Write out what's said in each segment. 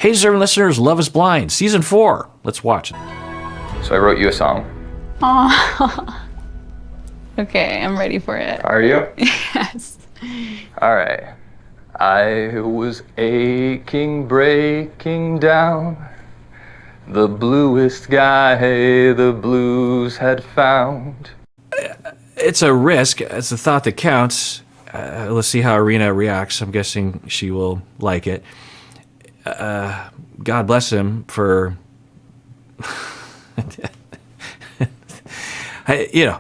Hey, deserving listeners, Love is Blind, Season 4. Let's watch it. So I wrote you a song. Aww. Okay, I'm ready for it. Are you? Yes. All right. I was aching, breaking down. The bluest guy the blues had found. It's a risk. It's a thought that counts. Let's see how Irina reacts. I'm guessing she will like it. God bless him for... Hey,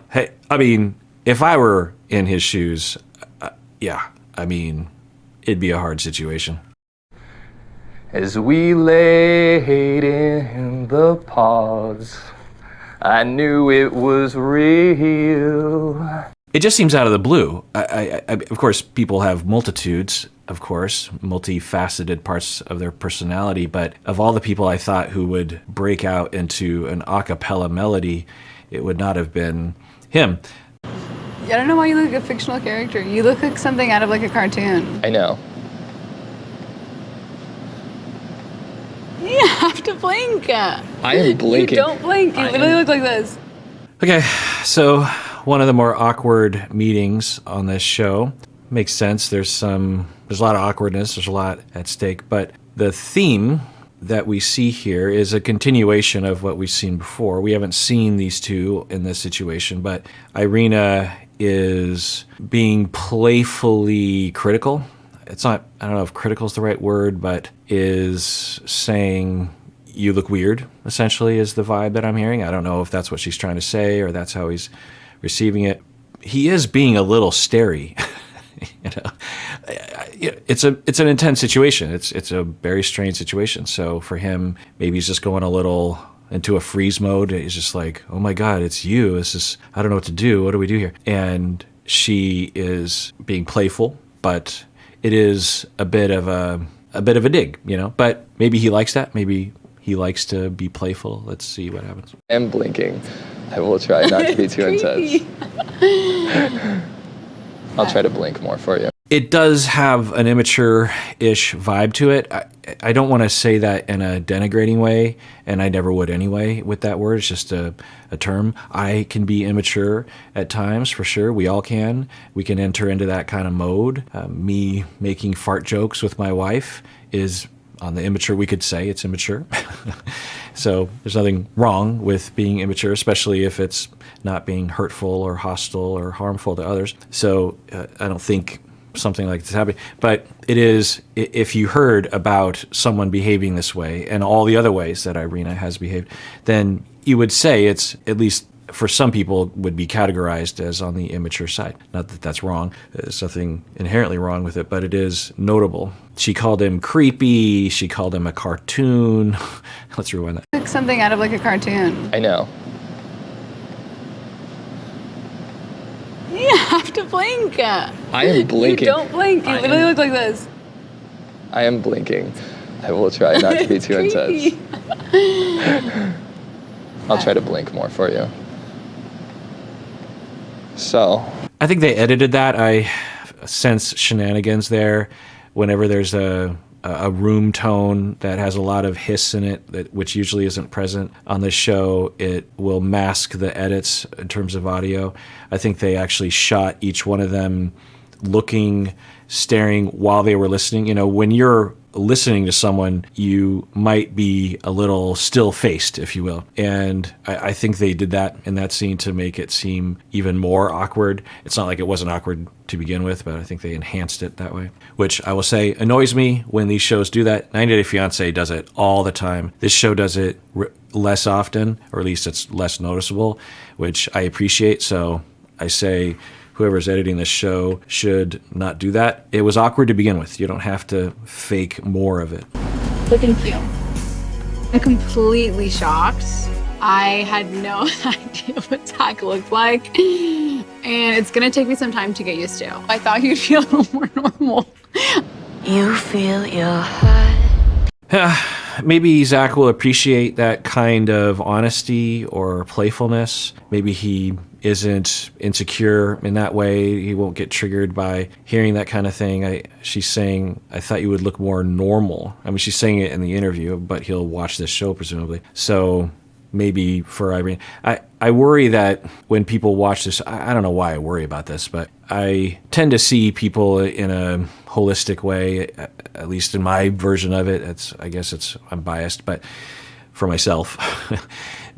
I mean, if I were in his shoes, it'd be a hard situation. As we laid in the pods, I knew it was real. It just seems out of the blue. Of course, people have multitudes, of course, multifaceted parts of their personality, but of all the people I thought who would break out into an a cappella melody, it would not have been him. I don't know why you look like a fictional character. You look like something out of like a cartoon. I know. You have to blink. I am blinking. You don't blink. You literally look like this. Okay, so one of the more awkward meetings on this show. Makes sense. There's a lot of awkwardness. There's a lot at stake. But the theme that we see here is a continuation of what we've seen before. We haven't seen these two in this situation, but Irina is being playfully critical. It's not, I don't know if critical is the right word, but is saying, you look weird, essentially, is the vibe that I'm hearing. I don't know if that's what she's trying to say or that's how he's receiving it. He is being a little stary. It's an intense situation. It's a very strange situation. So for him, maybe he's just going a little into a freeze mode. He's just like, oh my God, it's you. I don't know what to do. What do we do here? And she is being playful, but it is a bit of a dig, But maybe he likes that. Maybe he likes to be playful. Let's see what happens. I'm blinking. I will try not to be too intense. I'll try to blink more for you. It does have an immature-ish vibe to it. I don't want to say that in a denigrating way, and I never would anyway with that word. It's just a term. I can be immature at times, for sure. We all can. We can enter into that kind of mode. Me making fart jokes with my wife is on the immature. We could say it's immature. So there's nothing wrong with being immature, especially if it's not being hurtful or hostile or harmful to others. So I don't think something like this happening. But it is, if you heard about someone behaving this way and all the other ways that Irina has behaved, then you would say it's, at least for some people, would be categorized as on the immature side. Not that that's wrong. There's nothing inherently wrong with it, but it is notable. She called him creepy. She called him a cartoon. Let's rewind that. Like something out of like a cartoon. I know. You have to blink. I am blinking. You don't blink. You literally look like this. I am blinking. I will try not to be too intense. I'll try to blink more for you. So I think they edited that. I sense shenanigans there. Whenever there's a room tone that has a lot of hiss in it, which usually isn't present on this show, it will mask the edits in terms of audio. I think they actually shot each one of them looking, staring while they were listening. When you're listening to someone, you might be a little still-faced, if you will. And I think they did that in that scene to make it seem even more awkward. It's not like it wasn't awkward to begin with, but I think they enhanced it that way, which I will say annoys me when these shows do that. 90 Day Fiancé does it all the time. This show does it less often, or at least it's less noticeable, which I appreciate. So I say, whoever's editing this show should not do that. It was awkward to begin with. You don't have to fake more of it. Thank you. I'm completely shocked. I had no idea what Zach looked like, and it's gonna take me some time to get used to. I thought you'd feel a little more normal. You feel your heart. Maybe Zach will appreciate that kind of honesty or playfulness. Maybe he isn't insecure in that way. He won't get triggered by hearing that kind of thing. She's saying, I thought you would look more normal. I mean, she's saying it in the interview, but he'll watch this show presumably. So maybe for Irene, I worry that when people watch this, I don't know why I worry about this, but I tend to see people in a holistic way, at least in my version of it. I'm biased, but for myself,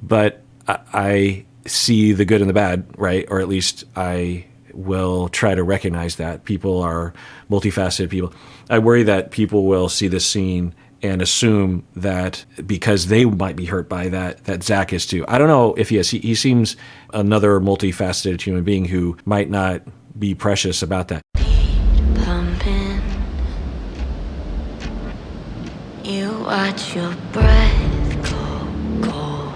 but I see the good and the bad, right? Or at least I will try to recognize that people are multifaceted people. I worry that people will see this scene and assume that because they might be hurt by that Zach is too. I don't know if he is. He seems another multifaceted human being who might not be precious about that. Pumping. You watch your breath go.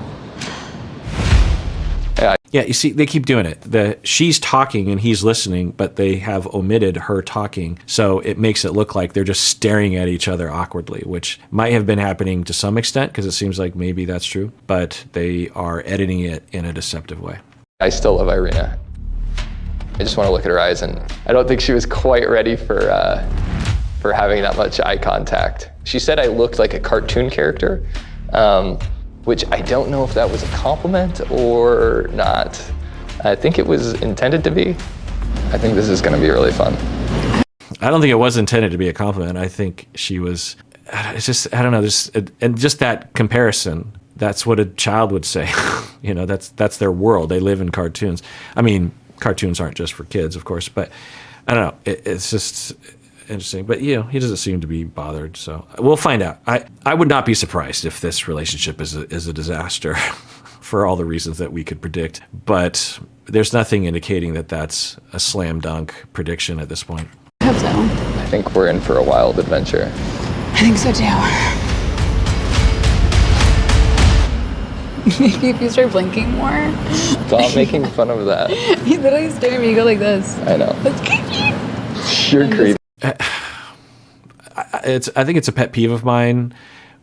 Yeah, you see, they keep doing it. She's talking and he's listening, but they have omitted her talking. So it makes it look like they're just staring at each other awkwardly, which might have been happening to some extent because it seems like maybe that's true, but they are editing it in a deceptive way. I still love Irina. I just want to look at her eyes, and I don't think she was quite ready for having that much eye contact. She said I looked like a cartoon character, which I don't know if that was a compliment or not. I think it was intended to be. I think this is going to be really fun. I don't think it was intended to be a compliment. I think she was, it's just, I don't know, and just that comparison, that's what a child would say. You know, that's their world. They live in cartoons. I mean, cartoons aren't just for kids, of course, but I don't know. It's just interesting. But, you know, he doesn't seem to be bothered. So we'll find out. I would not be surprised if this relationship is a disaster for all the reasons that we could predict. But there's nothing indicating that that's a slam dunk prediction at this point. I hope so. I think we're in for a wild adventure. I think so too. Maybe if you start blinking more. Stop making fun of that. You literally stare at me, you go like this. I know. That's creepy. You're creepy. I think it's a pet peeve of mine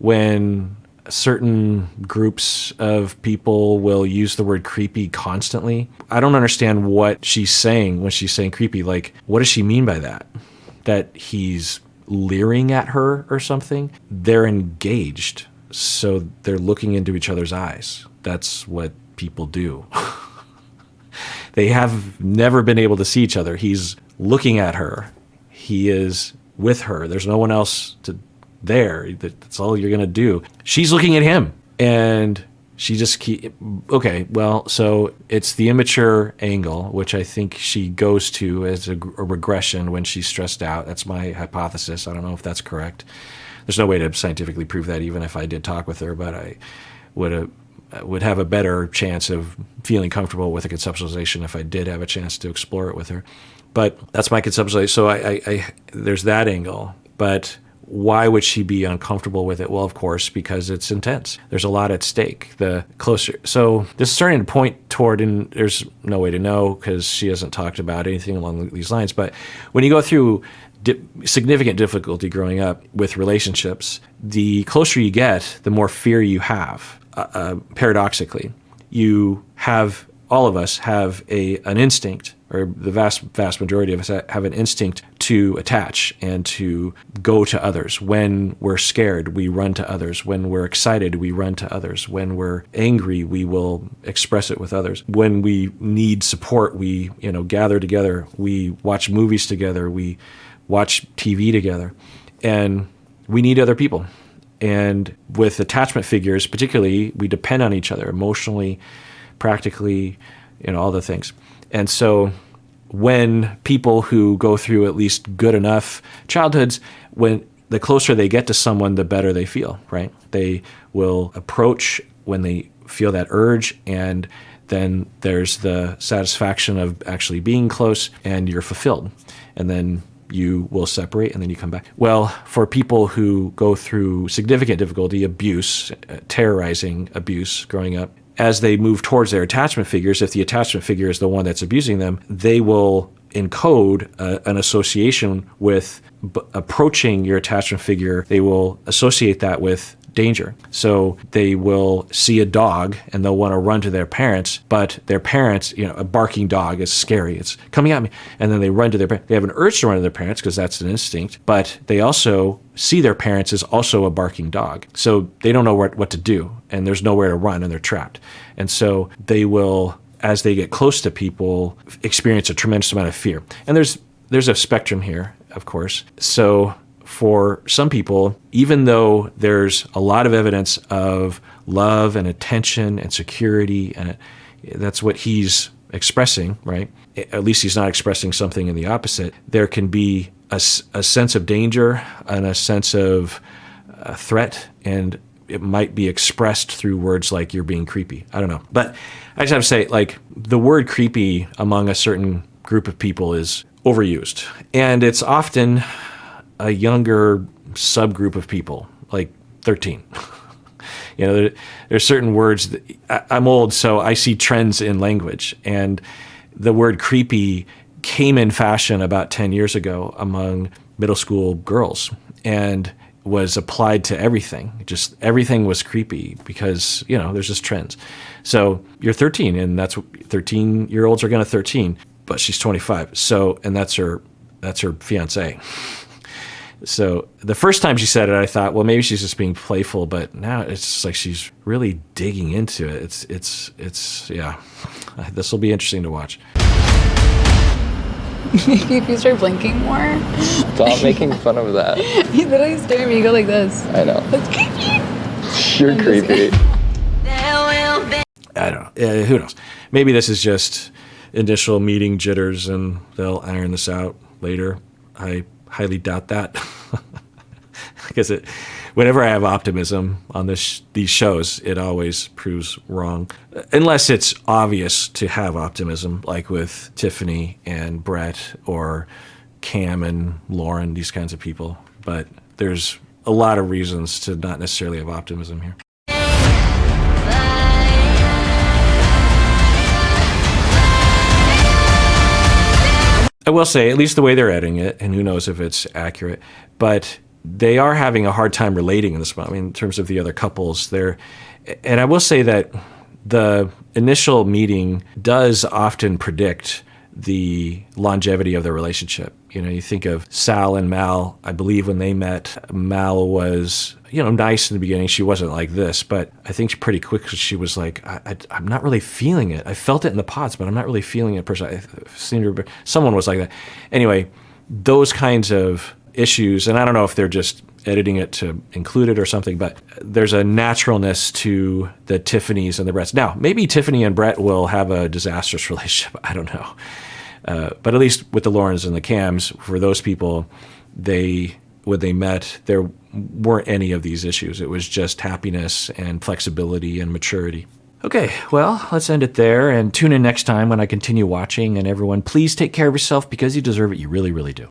when certain groups of people will use the word creepy constantly. I don't understand what she's saying when she's saying creepy. Like, what does she mean by that? That he's leering at her or something? They're engaged, so they're looking into each other's eyes. That's what people do. They have never been able to see each other. He's looking at her. He is with her. There's no one else there. That's all you're going to do. She's looking at him. And she just okay, well, so it's the immature angle, which I think she goes to as a regression when she's stressed out. That's my hypothesis. I don't know if that's correct. There's no way to scientifically prove that, even if I did talk with her, but I would have a better chance of feeling comfortable with a conceptualization if I did have a chance to explore it with her. But that's my conceptualization. So I there's that angle. But why would she be uncomfortable with it? Well, of course, because it's intense. There's a lot at stake. The closer, so this is starting to point toward, and there's no way to know because she hasn't talked about anything along these lines. But when you go through significant difficulty growing up with relationships, the closer you get, the more fear you have. Paradoxically, all of us have an instinct, or the vast majority of us have an instinct to attach and to go to others. When we're scared, we run to others. When we're excited, we run to others. When we're angry, we will express it with others. When we need support, we gather together. We watch movies together. We watch TV together. And we need other people. And with attachment figures, particularly, we depend on each other emotionally, practically, all the things. And so when people who go through at least good enough childhoods, when the closer they get to someone, the better they feel, right? They will approach when they feel that urge, and then there's the satisfaction of actually being close, and you're fulfilled. And then you will separate, and then you come back. Well, for people who go through significant difficulty, abuse, terrorizing abuse growing up, as they move towards their attachment figures, if the attachment figure is the one that's abusing them, they will encode an association with approaching your attachment figure. They will associate that with danger. So they will see a dog and they'll want to run to their parents, but their parents, a barking dog is scary. It's coming at me. And then they run to their parents. They have an urge to run to their parents because that's an instinct, but they also see their parents as also a barking dog. So they don't know what to do, and there's nowhere to run, and they're trapped. And so they will, as they get close to people, experience a tremendous amount of fear. And there's a spectrum here, of course. So for some people, even though there's a lot of evidence of love and attention and security, and that's what he's expressing, right? At least he's not expressing something in the opposite. There can be a sense of danger and a sense of threat, and it might be expressed through words like "you're being creepy." I don't know. But I just have to say, like, the word creepy among a certain group of people is overused. And it's often a younger subgroup of people, like 13. There's certain words that I'm old, so I see trends in language. And the word creepy came in fashion about 10 years ago among middle school girls and was applied to everything. Just everything was creepy because, there's just trends. So you're 13, and that's what 13-year-olds are going to 13, but she's 25. So, and that's her fiance. So the first time she said it, I thought, well, maybe she's just being playful, but now it's just like she's really digging into it. It's yeah. This will be interesting to watch. If you start blinking more. Stop making fun of that. You literally stare at me, you go like this. I know. That's creepy. You're creepy. I don't know. Who knows? Maybe this is just initial meeting jitters and they'll iron this out later. I highly doubt that. Because whenever I have optimism on these shows, it always proves wrong. Unless it's obvious to have optimism, like with Tiffany and Brett or Cam and Lauren, these kinds of people. But there's a lot of reasons to not necessarily have optimism here. I will say, at least the way they're editing it, and who knows if it's accurate, but they are having a hard time relating in this. I mean, in terms of the other couples, and I will say that the initial meeting does often predict the longevity of their relationship. You think of Sal and Mal. I believe when they met, Mal was, nice in the beginning. She wasn't like this, but I think pretty quickly she was like, I'm not really feeling it. I felt it in the pods, but I'm not really feeling it personally. Someone was like that. Anyway, those kinds of issues, and I don't know if they're just editing it to include it or something, but there's a naturalness to the Tiffany's and the Bretts. Now, maybe Tiffany and Brett will have a disastrous relationship. I don't know. But at least with the Laurens and the Cams, for those people, when they met, there weren't any of these issues. It was just happiness and flexibility and maturity. Okay, well, let's end it there and tune in next time when I continue watching. And everyone, please take care of yourself because you deserve it. You really, really do.